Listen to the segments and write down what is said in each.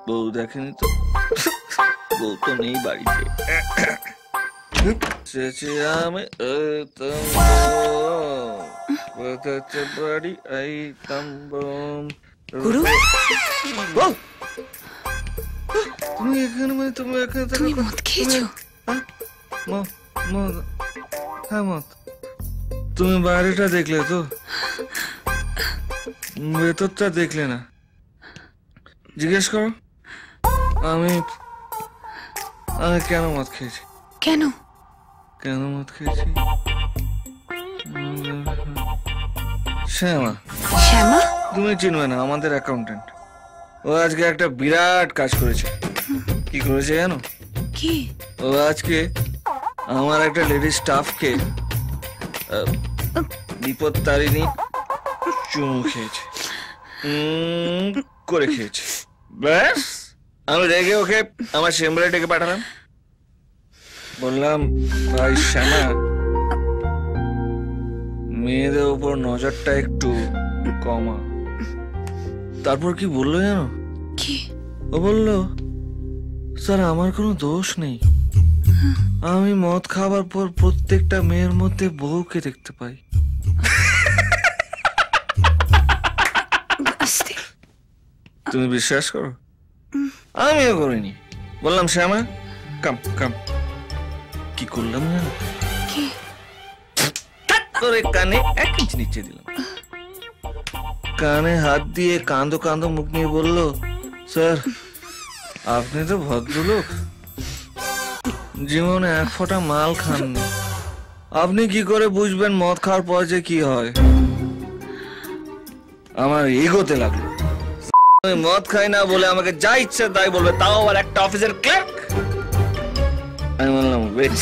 বউ দেখেনি তো, বউ তো নেই বাড়িতে। আমি বাড়ি আইতাম। তুমি এখানে মানে তুমি এখানে তুমি মদ খেয়েছো? হ্যাঁ মদ। তুমি বাইরেটা দেখলে তো, ভেতরটা দেখলে না। জিজ্ঞেস করো আমি কেন মদ খেয়েছি। কেন কেন মদ খেয়েছি? শ্যামা। শ্যামা? তুমি চিনবে না, আমাদের অ্যাকাউন্টেন্ট। ও আজকে একটা বিরাট কাজ করেছে। কি করেছে জানো? কি? ও আজকে আমার একটা লেডি স্টাফকে বিপদ তারিণী চুমু খেয়েছে, করে খেয়েছে। ব্যাস আমি রেগে ওকে আমার চেম্বারে ডেকে পাঠালাম। বললাম ভাই শ্যামা, মেয়েদের উপর নজরটা একটু কমা। তারপর কি বললো জানো? কি? ও বললো স্যার আমার কোনো দোষ নেই, আমি মদ খাওয়ার পর প্রত্যেকটা মেয়ের মধ্যে বউকে দেখতে পাই। তুমি বিশ্বাস করো? আমিও করিনি। বললাম শ্যামা কাম কাম। কি করলাম জানো? কি? তোর কানে 1 ইঞ্চি নিচে দিলাম। কানে হাত দিয়ে কাঁদো কাঁদো মুখ নিয়ে বললো স্যার আপনি তো ভদ্রলোক, জীবনে 1 ফোঁটা মাল খাননি, আপনি কি করে বুঝবেন মদ খাওয়ার পর যে কি হয়? আমার এগোতে লাগলো। আমি মদ খাই না বলে আমাকে যা ইচ্ছে তাই বলবে, তাও আবার একটা অফিসের ক্লার্ক। আমি বললাম ওয়েট,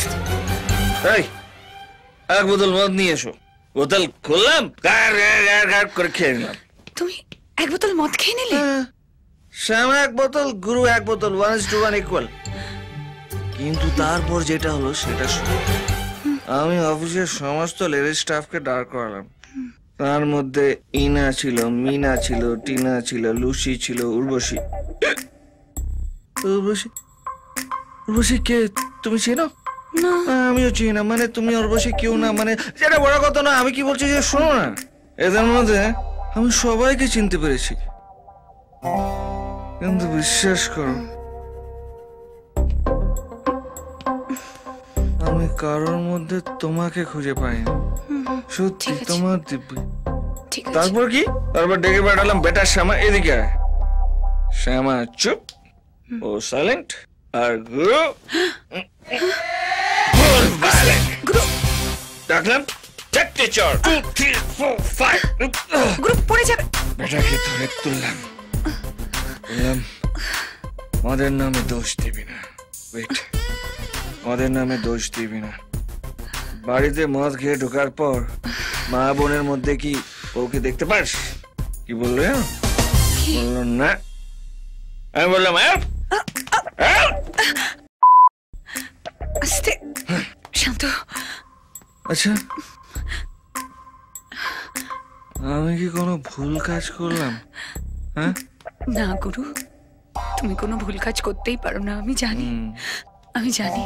এই 1 বোতল মদ নিয়ে এসো। বোতল খুললাম, করে খেয়ে নিলাম। তুমি 1 বোতল মদ খেয়ে নিলে? শ্যামা 1 বোতল, গুরু 1 বোতল, 1:1 ইকুয়াল। কিন্তু তারপর যেটা হলো সেটা শুনো। আমি অফিসের সমস্ত লেডি স্টাফকে দাঁড় করালাম। তার মধ্যে ইনা ছিল, মিনা ছিল, টিনা ছিল, লুসি ছিল, উর্বশী। উর্বশী কে তুমি চেনো? না। আমিও চিনি না। মানে তুমি উর্বশী কেউ না, মানে সেটা বড় কথা না। আমি কি বলছি যে শোনো না, এদের মধ্যে আমি সবাইকে চিনতে পেরেছি, কিন্তু বিশ্বাস করো আমি কারোর মধ্যে তোমাকে খুঁজে পাইনি। সত্যি তোমার দিব্যি। তারপর কি? তারপর ডেকে পাঠালাম বেটার শ্যামা এদিকে আয়। শ্যামা চুপ ও সাইলেন্ট, আর গুরু ডাকলাম 4টে চড়, 2 3 4 5। গ্রুপ পড়ে যাবে। বেটাকে ধরে তুললাম, বললাম মদের নামে দোষ দিবি না। ওয়েট, মদের নামে দোষ দিবি না। বাড়িতে মদ খেয়ে ঢোকার পর মা বোনের মধ্যে কি ওকে দেখতে পাস? কি বললো? বললো না। আমি বললাম আস্তে, শান্ত। আচ্ছা আমি কি কোনো ভুল কাজ করলাম? হ্যাঁ না গুরু, তুমি কোনো ভুল কাজ করতেই পারো না, আমি জানি। আমি জানি।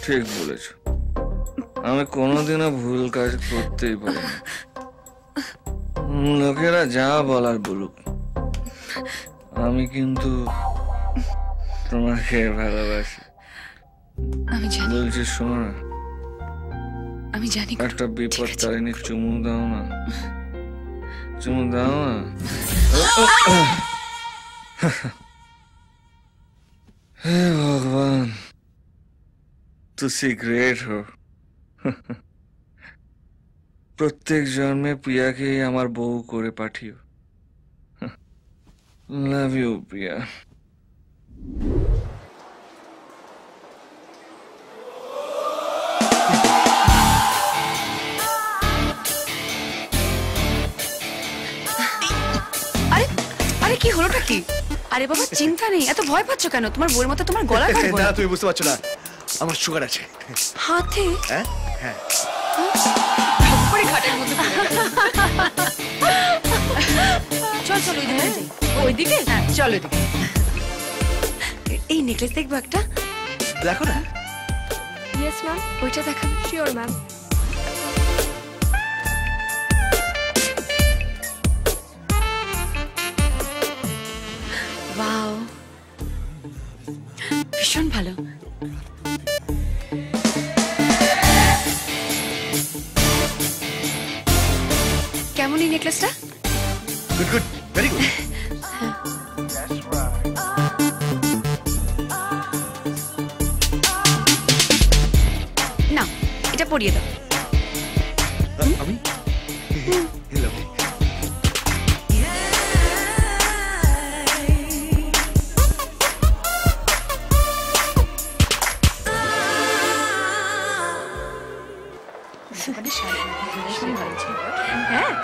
ঠিক বলেছ, আমি কোনোদিনও ভুল কাজ করতেই পারি না। লোকেরা যা বলার বলুক, আমি কিন্তু তোমাকে ভালোবাসি। আমি জানি। বলছি শোনো না, আমি জানি। একটা বিপদ তারিণী চুমু দাও না, চুমু দাও না। হে ভগবান, তুমি গ্রেট হো। প্রত্যেক জন্মে প্রিয়াকে আমার বউ করে পাঠিও। লাভ ইউ প্রিয়া। আরে আরে কি হলোটা কি? আরে বাবা চিন্তা নেই, এত ভয় পাচ্ছ কেন? তোমার বউয়ের মতো তোমার গলা কাটবো না। তুমি বুঝতে পারছো না, আমার সুগার আছে। হাতে? হ্যাঁ হ্যাঁ। ঘাটের মধ্যে চলো ওইদিকে যাই। ওইদিকে চলো এদিকে। এই নেকলেস দেখবো একটা? দেখো না। ইয়েস ম্যাম, ওইটা দেখান। Sure ma'am. ওয়াও, ভীষণ ভালো। কেমন এই নেকলেসটা? Good good, very good. না, এটা পরিয়ে দাও। আমি হ্যালো। হ্যাঁ,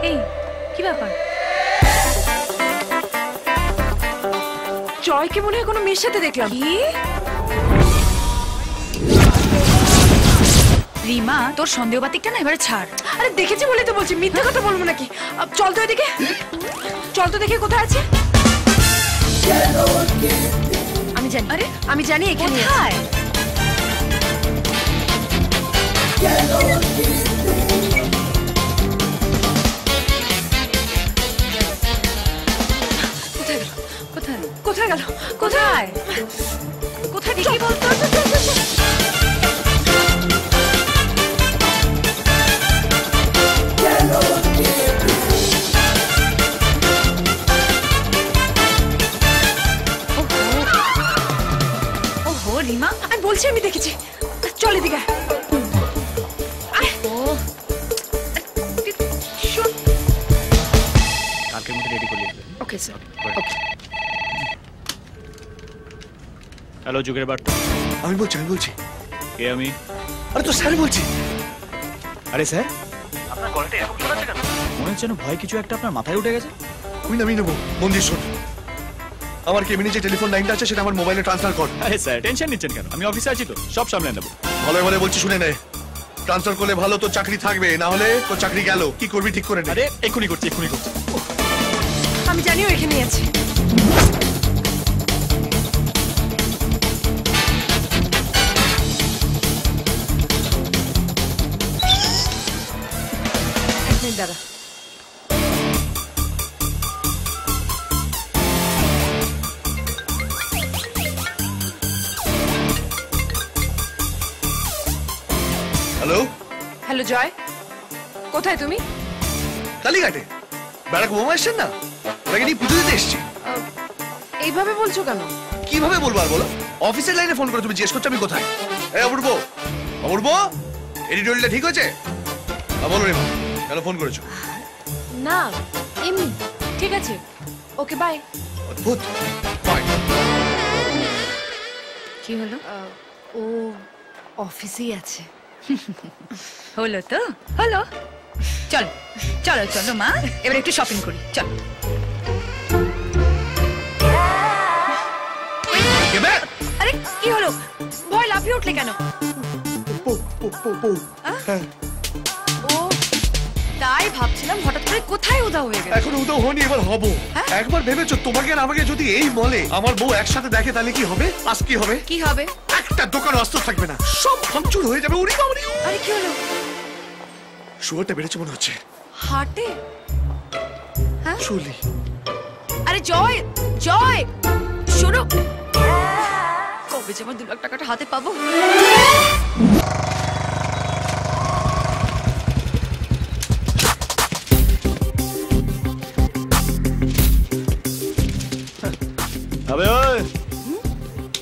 এই কি ব্যাপার? জয়কে মনে হয় কোনো মেয়ের সাথে দেখলাম। কি? রিমা, তোর সন্দেহবাতিকটা না এবারে ছাড়। আরে দেখেছি বলেই তো বলছি, মিথ্যা কথা বলবো নাকি? চল তো এদিকে, চল তো দেখি কোথায় আছে। আমি জানি, আরে আমি জানি এখানে কোথায়? কোথায় কোথায় গেল? কোথায় কোথায় দেখি বলতো? ওহো রিমা, আমি বলছি আমি দেখেছি। চল এদিকে। কালকের মধ্যে রেডি করে দিবেন। Okay sir. ওকে। হ্যালো যুগের বার্তা। আমি বলছি। কে আমি? আরে তো স্যার বলছি। আরে স্যার, আপনার গলাটা এরকম শোনাচ্ছে কেন? মনে হচ্ছে যেন ভয় কিছু একটা আপনার মাথায় উঠে গেছে। আমি নামিয়ে নেবো, মন দিয়ে শোন। আমার কেবিনে যে টেলিফোন লাইনটা আছে সেটা আমার মোবাইলে ট্রান্সফার কর। আরে স্যার টেনশন নিচ্ছেন কেন? আমি অফিসে আছি তো, সব সামলে নেবো। ভালো বলছি, শুনে নে। ট্রান্সফার করলে ভালো, তোর চাকরি থাকবে, না হলে তোর চাকরি গেল। কি করবি ঠিক করে নে। আরে এক্ষুনি করছি। আমি জানিও এখানেই আছে। দাদা হ্যালো হ্যালো জয়, কোথায় তুমি? কালীঘাটে ব্যারাক বোমা এসছেন না, ওটাকে নিয়ে পুজো দিতে এসছি। এইভাবে বলছো কেন? কিভাবে বলবো আর বলো? অফিসের লাইনে ফোন করে তুমি জিজ্ঞেস করছো আমি কোথায়। এই অপূর্ব, এডিটোরিয়ালটা ঠিক হয়েছে? বলো রে মা, কেন ফোন করেছো? না এমনি, ঠিক আছে। Okay bye. অদ্ভুত। বাই। কি হলো? ও অফিসেই আছে। হলো তো হলো। চলো চলো চলো মা, এবার একটু শপিং করি। চলো। আরে কি হলো? ভয় লাফিয়ে উঠলে কেন? ও তাই ভাবছিলাম হঠাৎ করে কোথায় উধাও হয়ে গেল। এখন উদাও হয়নি, এবার হবো। একবার ভেবেছো তোমাকে আর আমাকে যদি এই মলে আমার বউ একসাথে দেখে তাহলে কি হবে? আজ কি হবে? কি হবে? একটা দোকান অস্ত থাকবে না, সব ভাঙচুর হয়ে যাবে। উড়ি বাবা, আরে কি হলো? শুয়োরটা বেড়েছে মনে হচ্ছে। হাটে? হ্যাঁ চলি। আরে জয় জয় শোনো, কবে যে আমার 2 লাখ টাকাটা হাতে পাবো।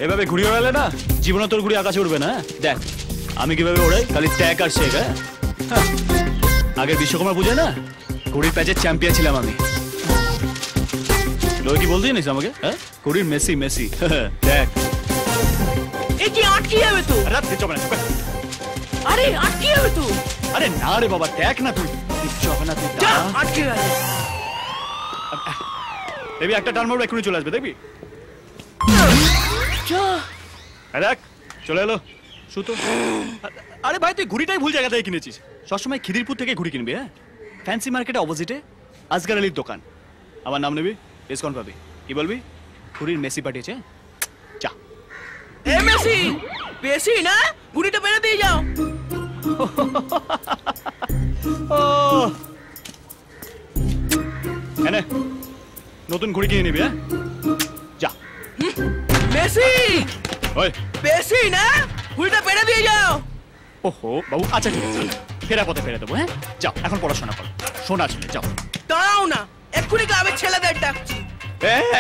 এভাবে ঘুরিয়ে বেড়ালে না জীবনে তোর ঘুড়ি আকাশে উঠবে না। দেখ আমি কিভাবে ওড়াই, খালি ট্যাগ আর শেখ। হ্যাঁ, আগের বিশ্বকর্মা পূজায় না ঘুড়ির প্যাচের চ্যাম্পিয়ন ছিলাম আমি। লোক কি বলতে জানিস আমাকে? হ্যাঁ, ঘুড়ির মেসি। দেখ এই কি আটকে যাবে তো? আরে আটকে যাবে তো। আরে না রে বাবা, দেখ না তুই, কিচ্ছু হবে না। তুই আটকে গেল। দেখবি একটা টার্ন মারবো এক্ষুনি চলে আসবে, দেখবি। দেখ চলে এলো সুতো। আরে ভাই তুই ঘুড়িটাই ভুল জায়গা থেকে কিনেছিস। সবসময় খিদিরপুর থেকে ঘুড়ি কিনবি। হ্যাঁ, ফ্যান্সি মার্কেটে অপোজিটে আসগার আলীর দোকান। আমার নাম নেবি, ডিসকাউন্ট পাবি। কি বলবি? ঘুড়ির মেসি পাঠিয়েছে। যা। এ মেসি, বেশি না, ঘুড়িটা মেরে দিয়ে যাও। এনে নতুন ঘুড়ি কিনে নিবি। হ্যাঁ, যা। মেসি, ওই বেশি না, ঘুড়িটা মেরে দিয়ে যাও। ওহো বাবু, আচ্ছা ঠিক আছে, ফেরা পথে ফেরে দেবো। হ্যাঁ যাও, এখন পড়াশোনা করো। শোনা ছেলে, যাও। দাঁড়াও না, এক্ষুনি গ্রামের ছেলেদের ডাকছি।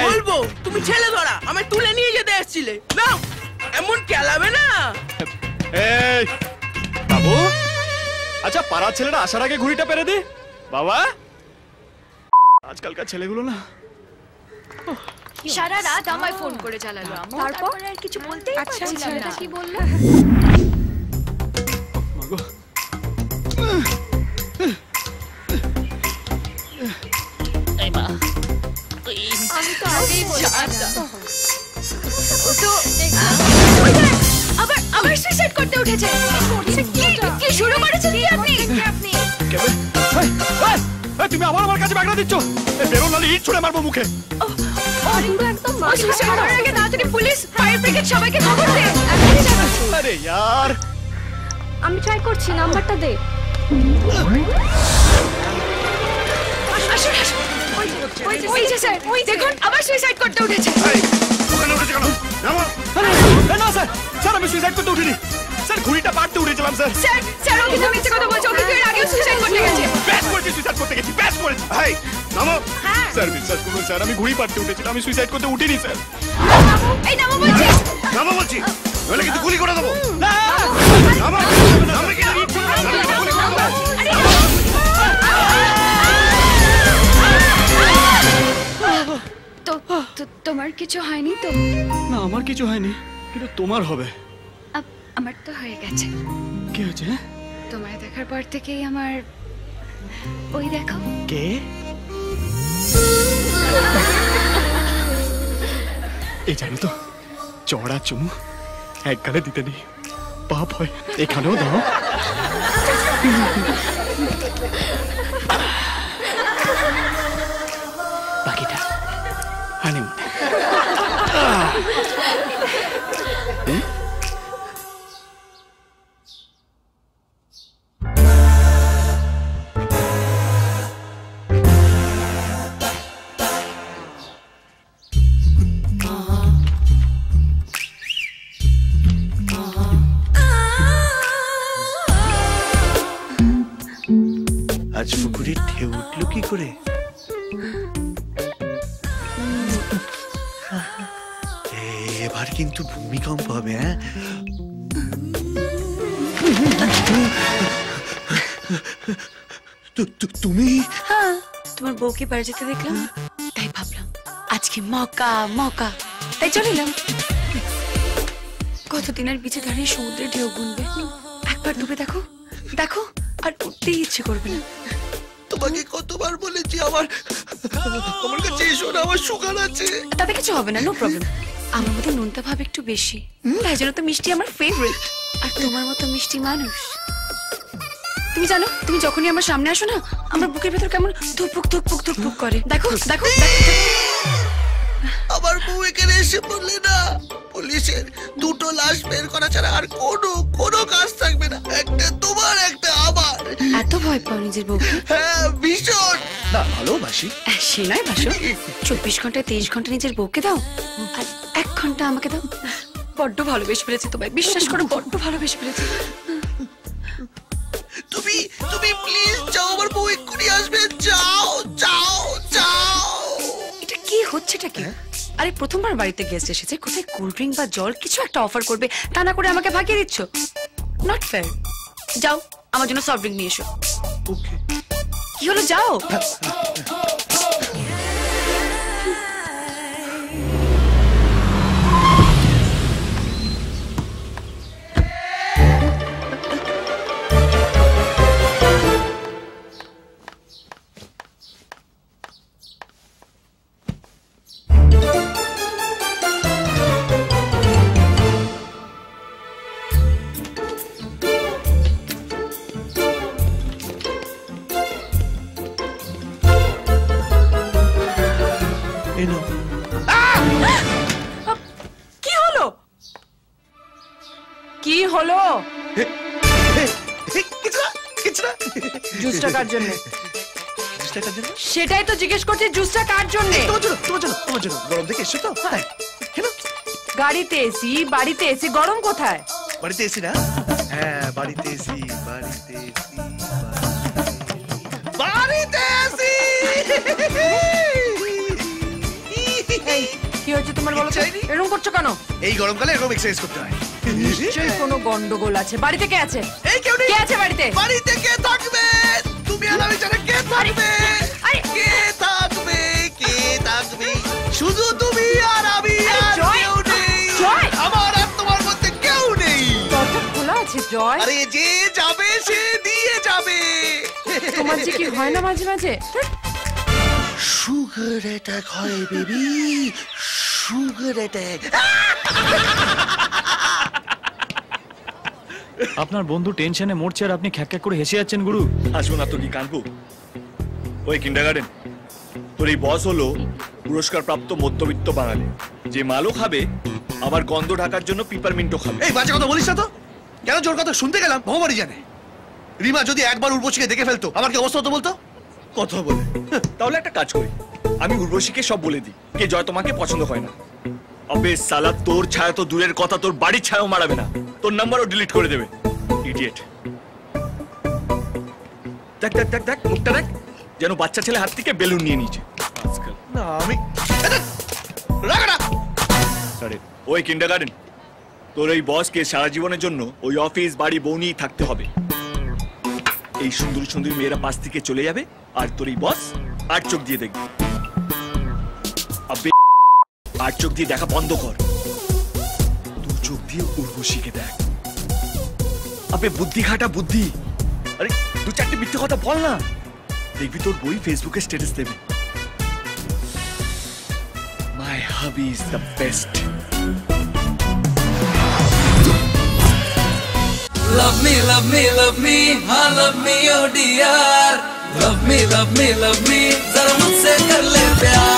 বলবো তুমি ছেলে ধরা আমি তুলে নিয়ে যেতে এসেছিলে। না এমন কেলাবে না। এই বাবু, আচ্ছা পাড়ার ছেলেরা আসার আগে ঘুড়িটা পেরে দি। বাবা, আজকালকার ছেলেগুলো না। সারা রাত আমায় ফোন করে চালালো, তারপর আর কিছু বলতেই পারছিলাম না। কি বললো? মাগো, আমি তো আগেই বলেছিলাম। তো আবার সুইসাইড করতে উঠেছে। কি শুরু করেছেন কি আপনি? তুমি আমার কাছে ব্যাগটা দিচ্ছ? বেরোন নালে ইট ছুঁড়ে মারবো মুখে। সুইসাইড করার আগে তাড়াতাড়ি পুলিশ, ফায়ার ব্রিগেড সবাইকে খবর দে। আরে यार, আমি ট্রাই করছি, নাম্বারটা দে। ওই যে স্যার, ওই দেখুন আবার সুইসাইড করতে উঠেছে। ওখানে উঠেছে কেন? নামো। না স্যার, স্যার আমি সুইসাইড করতে উঠিনি স্যার, ঘুড়িটা পাড়তে উঠেছিলাম স্যার। স্যার ও কিন্তু মিথ্যে কথা বলছে, ও কিন্তু এর আগেও সুইসাইড করতে গেছে। ব্যাস করেছি, সুইসাইড করতে গেছি, ব্যাস করেছি। হাই নামো। স্যার বিশ্বাস করুন স্যার, আমি ঘুড়ি পাড়তে উঠেছিলাম, আমি সুইসাইড করতে উঠিনি স্যার। এই নামো বলছি। নামো বলছি, নইলে কিন্তু গুলি করে দেবো। না নামো। নামো কি? গুলি করে দেবো। তোমার কিছু হয়নি তো? না আমার কিছু হয়নি, কিন্তু তোমার হবে। আমার তো হয়ে গেছে। কি হয়েছে? তোমায় দেখার পর থেকেই আমার ওই দেখো। কে? এই জানো তো, চড়া চুমু এক গালে দিতে নেই, পাপ হয়। এখানেও দাও। বাকিটা হানিমুন। আজ পুকুরে ঢেউ উঠলো কি করে? এবার কিন্তু ভূমিকম্প হবে। হ্যাঁ, তুমি? হ্যাঁ, তোমার বউকে বাড়ি যেতে দেখলাম, তাই ভাবলাম আজকে মকা মকা, তাই চলে এলাম। কতদিনের বিচে দাঁড়িয়ে সমুদ্রে ঢেউ গুনবে, একবার ডুবে দেখো দেখো, আর উঠতেই ইচ্ছে করবে না। তোমাকে কতবার বলেছি আমার কাছে এসো না, আমার সুগার আছে। তাতে কিছু হবে না, নো প্রবলেম। আমার মতো নুনতা ভাব একটু বেশি, তাই জন্য তো মিষ্টি আমার ফেভারিট। আর তোমার মতো মিষ্টি মানুষ তুমি জানো, তুমি যখনই আমার সামনে আসো না, আমার বুকের ভেতর কেমন ধুকপুক ধুকপুক ধুকপুক করে। দেখো দেখো, আমার বউ এখানে এসে বললে না, পুলিশের দুটো লাশ বের করা ছাড়া আর কোনো কাজ থাকবে না, একটা তোমার একটা আমার। এত ভয় পাও নিজের বউকে? হ্যাঁ ভীষণ। না ভালোবাসি। সে নয় বাসো, 24 ঘন্টায় 23 ঘন্টা নিজের বউকে দাও, আর 1 ঘন্টা আমাকে দাও। বড্ড ভালোবেসে ফেলেছি তোমায়, বিশ্বাস করো, বড্ড ভালোবেসে ফেলেছি। তুমি প্লিজ যাও, আমার বউ এক্ষুনি আসবে। যাও যাও যাও। এটা কি হচ্ছেটা কি? আরে প্রথমবার বাড়িতে গেস্ট এসেছে, কোথায় কোল্ড ড্রিঙ্ক বা জল কিছু একটা অফার করবে, তা না করে আমাকে ভাগিয়ে দিচ্ছ। Not fair. যাও আমার জন্য সফট ড্রিঙ্ক নিয়ে এসো। ওকে। কি হলো, যাও। কি হলো? কিছু না। জুসটা কার জন্য? সেটাই তো জিজ্ঞেস করছি, জুসটা কার জন্য? তোমার জন্য। গরম দেখে এসছো তো? হ্যাঁ। গাড়িতে এসি, বাড়িতে এসি, গরম কোথায়? বাড়িতে এসি না? হ্যাঁ, বাড়িতে এসি। কি হচ্ছে তোমার বলো তো? এরকম করছো কেন? এই গরমকালে এরকম এক্সারসাইজ করতে হয়। নিশ্চয়ই কোনো গন্ডগোল আছে। বাড়িতে কে আছে? এই কেউ নেই। কে আছে বাড়িতে? বাড়িতে কে থাকবে? তুমি আর আমি ছাড়া কে থাকবে? কে থাকবে? শুধু তুমি আর আমি, আর কেউ নেই। আমার আর তোমার মধ্যে কেউ নেই। দরজা খোলা আছে জয়। আরে যে যাবে সে দিয়ে যাবে। তোমার যে কি হয় না মাঝে মাঝে? সুগার অ্যাটাক হয় বেবি, সুগার অ্যাটাক। আপনার বন্ধু টেনশনে মরছে আর আপনি খ্যাক খ্যাক করে হেসে যাচ্ছেন গুরু। আসবো না তো কি কানবো? ওই কিন্ডারগার্টেন, তোর এই বস হলো পুরস্কার প্রাপ্ত মধ্যবিত্ত বাঙালি, যে মালও খাবে আবার গন্ধ ঢাকার জন্য পিপারমিন্টও খাবে। এই বাজে কথা বলিস না তো। কেন জোর কথা শুনতে গেলাম? ভগবানই জানে। রিমা যদি একবার উর্বশীকে দেখে ফেলতো, আমার কি অবস্থা হতো বলতো? কথা বলে। তাহলে একটা কাজ করি, আমি উর্বশীকে সব বলে দিই কে জয় তোমাকে পছন্দ হয় না। আবে সালা, তোর ছায়া তো দূরের কথা, তোর বাড়ির ছায়াও মারাবে না, তোর নাম্বারও ডিলিট করে দেবে। ইডিয়েট। দেখ দেখ দেখ দেখ, মুখটা দেখ, যেন বাচ্চা ছেলে হাত থেকে বেলুন নিয়ে নিয়েছে আজকাল। না আমি রাগা। আরে ওই কিন্ডারগার্টেন, তোর এই বসকে সারা জীবনের জন্য ওই অফিস বাড়ি বউ নিয়েই থাকতে হবে। এই সুন্দর সুন্দর মেয়েরা পাশ থেকে চলে যাবে আর তোর এই বস আর চোখ দিয়ে দেখবে। আবে আর চোখ দিয়ে দেখা বন্ধ কর, দু চোখ দিয়ে উর্বশীকে দেখ। আবে বুদ্ধি খাটা বুদ্ধি। আরে দু চারটে মিথ্যে কথা বল না, দেখবি তোর বই ফেসবুকে স্ট্যাটাস দেবে, মাই হাবি is the best. Love me, love me, love me, हाँ love me, oh dear. Love me, love me, love me, जरा मुझसे कर ले प्यार.